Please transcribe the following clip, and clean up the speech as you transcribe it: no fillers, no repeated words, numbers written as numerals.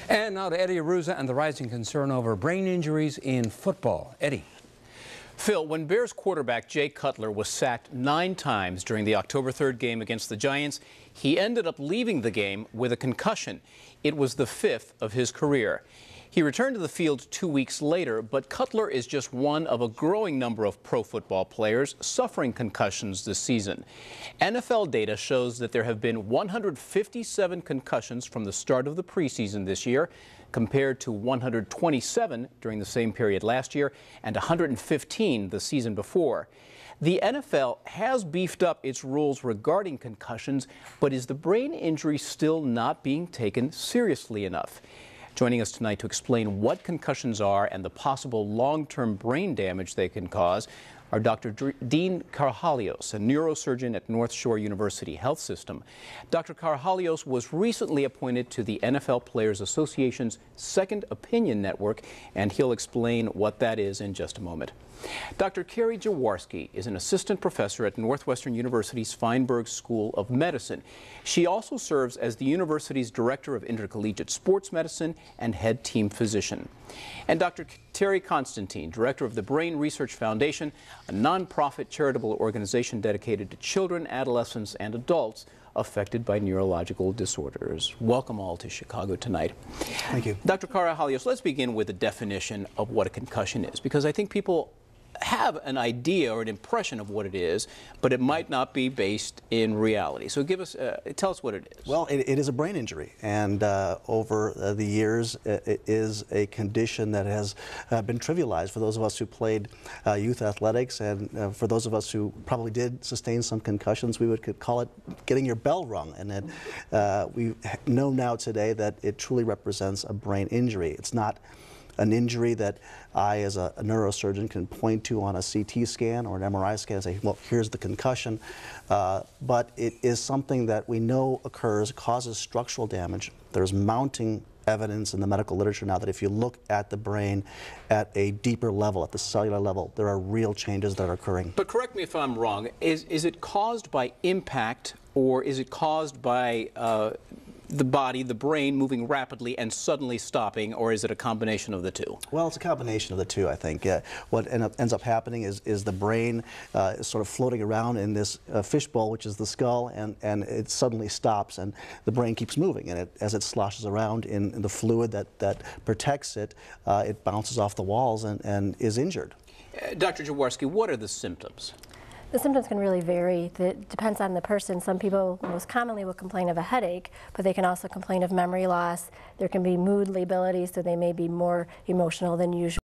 And now to Eddie Aruza and the rising concern over brain injuries in football. Eddie. Phil, when Bears quarterback Jay Cutler was sacked 9 times during the October 3rd game against the Giants, he ended up leaving the game with a concussion. It was the 5th of his career. He returned to the field 2 weeks later, but Cutler is just one of a growing number of pro football players suffering concussions this season. NFL data shows that there have been 157 concussions from the start of the preseason this year, compared to 127 during the same period last year and 115 the season before. The NFL has beefed up its rules regarding concussions, but is the brain injury still not being taken seriously enough? Joining us tonight to explain what concussions are and the possible long-term brain damage they can cause are Dr. Dean Karahalios, a neurosurgeon at NorthShore University HealthSystem. Dr. Karahalios was recently appointed to the NFL Players Association's Second Opinion Network, and he'll explain what that is in just a moment. Dr. Carrie Jaworski is an assistant professor at Northwestern University's Feinberg School of Medicine. She also serves as the university's director of intercollegiate sports medicine and head team physician. And Dr. Terry Constantine, director of the Brain Research Foundation, a nonprofit charitable organization dedicated to children, adolescents, and adults affected by neurological disorders. Welcome all to Chicago tonight. Thank you. Dr. Karahalios, let's begin with a definition of what a concussion is, because I think people have an idea or an impression of what it is, but it might not be based in reality. So give us, tell us what it is. Well, it is a brain injury, and over the years, it is a condition that has been trivialized for those of us who played youth athletics, and for those of us who probably did sustain some concussions, we could call it getting your bell rung. And we know now today that it truly represents a brain injury. It's not an injury that I, as a neurosurgeon, can point to on a CT scan or an MRI scan and say, well, here's the concussion. But it is something that we know occurs, causes structural damage. There's mounting evidence in the medical literature now that if you look at the brain at a deeper level, at the cellular level, there are real changes that are occurring. But correct me if I'm wrong, is it caused by impact, or is it caused by the body, the brain, moving rapidly and suddenly stopping, or is it a combination of the two? Well, it's a combination of the two, I think. What ends up happening is the brain is sort of floating around in this fishbowl, which is the skull, and it suddenly stops, and the brain keeps moving, and as it sloshes around in the fluid that protects it, it bounces off the walls and is injured. Dr. Jaworski, what are the symptoms? The symptoms can really vary. It depends on the person. Some people most commonly will complain of a headache, but they can also complain of memory loss. There can be mood lability, so they may be more emotional than usual.